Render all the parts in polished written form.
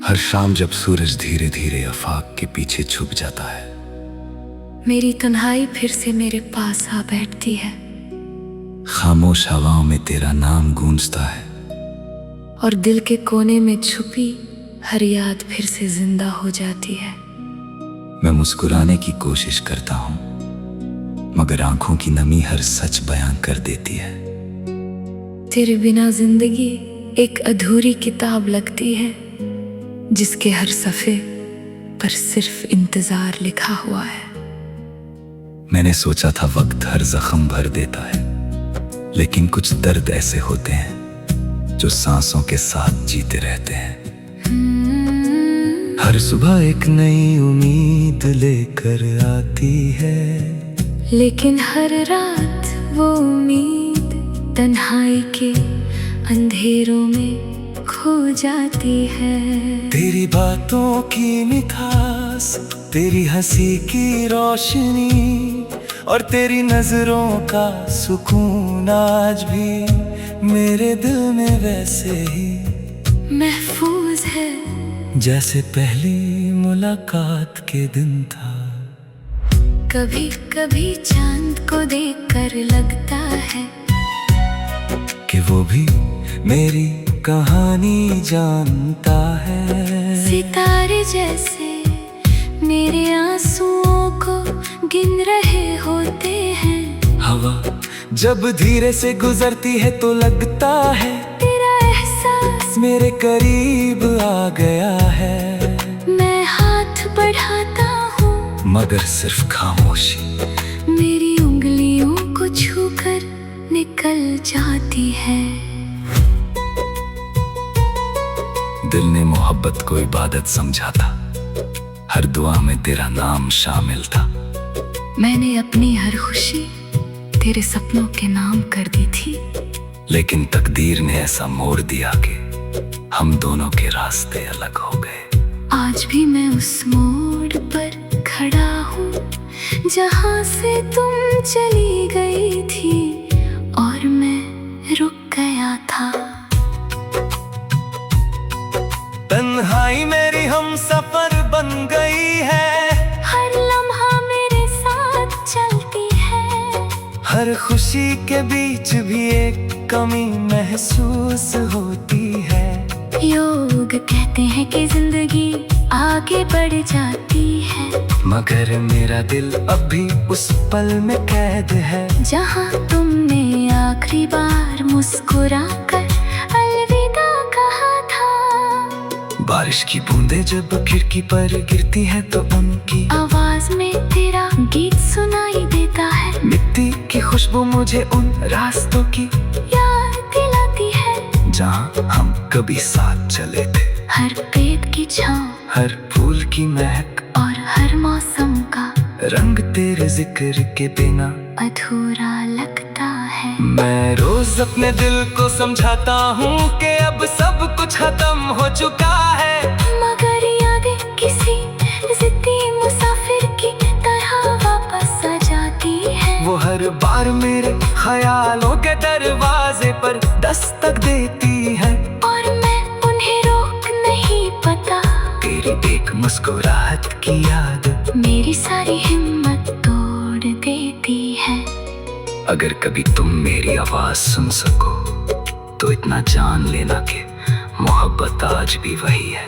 हर शाम जब सूरज धीरे धीरे आफाक के पीछे छुप जाता है, मेरी तन्हाई फिर से मेरे पास आ बैठती है। खामोश हवाओं में तेरा नाम गूंजता है और दिल के कोने में छुपी हर याद फिर से जिंदा हो जाती है। मैं मुस्कुराने की कोशिश करता हूँ, मगर आंखों की नमी हर सच बयान कर देती है। तेरे बिना जिंदगी एक अधूरी किताब लगती है, जिसके हर सफ़े पर सिर्फ इंतजार लिखा हुआ है। मैंने सोचा था वक्त हर जख्म भर देता है, लेकिन कुछ दर्द ऐसे होते हैं जो सांसों के साथ जीते रहते हैं। हर सुबह एक नई उम्मीद लेकर आती है, लेकिन हर रात वो उम्मीद तन्हाई के अंधेरों में खो जाती है। तेरी बातों की मिठास, तेरी हंसी की रोशनी और तेरी नजरों का सुकून आज भी मेरे दिल में वैसे ही महफूज है जैसे पहली मुलाकात के दिन था। कभी कभी चांद को देखकर लगता है कि वो भी मेरी कहानी जानता है। सितारे जैसे मेरे आंसुओं को गिन रहे होते हैं। हवा जब धीरे से गुजरती है तो लगता है तेरा एहसास मेरे करीब आ गया है। मैं हाथ बढ़ाता हूँ, मगर सिर्फ खामोशी मेरी उंगलियों को छूकर निकल जाती है। दिल ने मोहब्बत को इबादत समझा था, हर दुआ में तेरा नाम शामिल था। मैंने अपनी हर खुशी तेरे सपनों के नाम कर दी थी, लेकिन तकदीर ने ऐसा मोड़ दिया कि हम दोनों के रास्ते अलग हो गए। आज भी मैं उस मोड़ पर खड़ा हूँ जहाँ से तुम चली गई थी और मैं रुक गया था। तन्हाई मेरी हम सफर बन गई है, हर लम्हा मेरे साथ चलती है। हर खुशी के बीच भी एक कमी महसूस होती है। योग कहते हैं कि जिंदगी आगे बढ़ जाती है, मगर मेरा दिल अब भी उस पल में कैद है जहाँ तुमने आखिरी बार मुस्कुराकर अलविदा कहा था। बारिश की बूंदें जब खिड़की पर गिरती हैं तो उनकी आवाज में तेरा गीत सुनाई देता है। मिट्टी की खुशबू मुझे उन रास्तों की याद दिलाती है जहाँ हम कभी साथ चले थे। हर पेड़ की छाँव, हर फूल की महक और हर मौसम का रंग तेरे जिक्र के बिना अधूरा लगता है। मैं रोज अपने दिल को समझाता हूँ कि अब सब कुछ खत्म हो चुका है, मगर यादें किसी जिद्दी मुसाफिर की तरह वापस आ जाती है। वो हर बार मेरे ख्यालों के दरवाजे पर दस्तक देती है और मैं उन्हें रोक नहीं पाता। तेरी एक मुस्कुराहट की याद मेरी सारी हिम्मत तोड़ देती है। अगर कभी तुम मेरी आवाज सुन सको तो इतना जान लेना कि मोहब्बत आज भी वही है।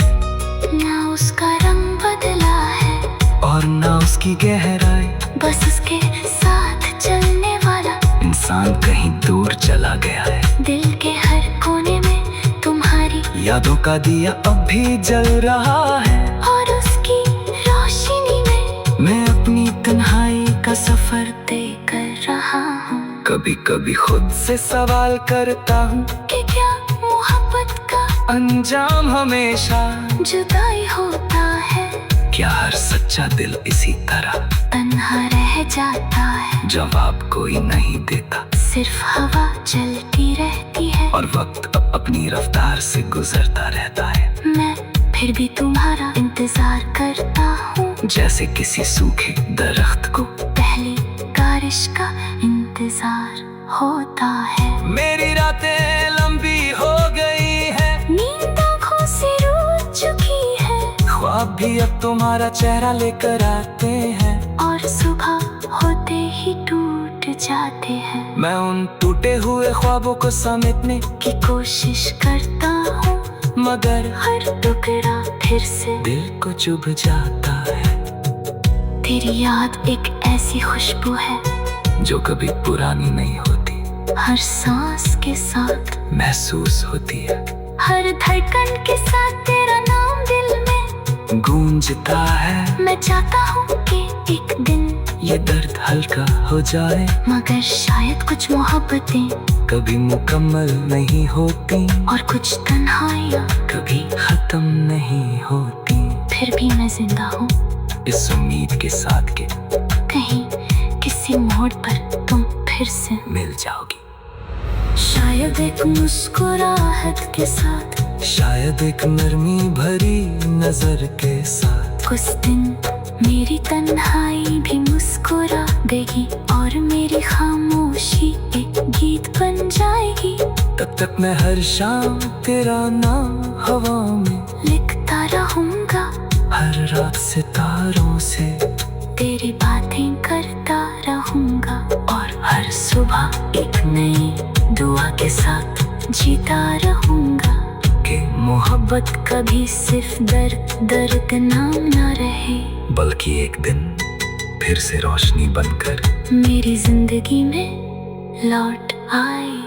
ना उसका रंग बदला है और ना उसकी गहराई, बस उसके साथ चलने वाला इंसान कहीं दूर चला गया है। दिल के हर कोने में तुम्हारी यादों का दिया अब भी जल रहा है और उसकी रोशनी में मैं अपनी तन्हाई का सफर तय कर रहा हूँ। कभी कभी खुद से सवाल करता हूँ कि क्या मोहब्बत का अंजाम हमेशा जुदाई होता है। क्या हर सच्चा दिल इसी तरह तन्हा रह जाता है। जवाब कोई नहीं देता, सिर्फ हवा चलती रहती है और वक्त अपनी रफ्तार से गुजरता रहता है। मैं फिर भी तुम्हारा इंतजार करता हूँ, जैसे किसी सूखे दरख्त को पहली बारिश का इंतजार होता है। मेरी रातें लंबी हो गई है, भी अब तुम्हारा चेहरा लेकर आते हैं, और सुबह होते ही टूट जाते हैं। मैं उन टूटे हुए ख्वाबों को समेटने की कोशिश करता हूँ, मगर हर टुकड़ा फिर से दिल को चुभ जाता है। तेरी याद एक ऐसी खुशबू है जो कभी पुरानी नहीं होती, हर सांस के साथ महसूस होती है। हर धड़कन के साथ तेरा नाम दिल में गूंजता है। मैं चाहता हूँ कि एक दिन ये दर्द हल्का हो जाए, मगर शायद कुछ मोहब्बतें कभी मुकम्मल नहीं होती, और कुछ तन्हाइयाँ कभी खत्म नहीं होती। फिर भी मैं जिंदा हूँ, इस उम्मीद के साथ के कहीं किसी मोड़ पर तुम फिर से मिल जाओगी। शायद एक मुस्कुराहट के साथ, शायद एक नरमी भरी नजर के साथ। कुछ दिन मेरी तन्हाई भी मुस्कुरा देगी, और मेरी खामोशी एक गीत बन जाएगी। तब तक मैं हर शाम तेरा नाम हवा में लिखता रहूंगा, हर रात सितारों से तेरी बातें करता रहूंगा, और हर सुबह एक नई दुआ के साथ जीता रहूंगा कि मोहब्बत कभी सिर्फ दर्द नाम ना रहे, बल्कि एक दिन फिर से रोशनी बनकर मेरी जिंदगी में लौट आए।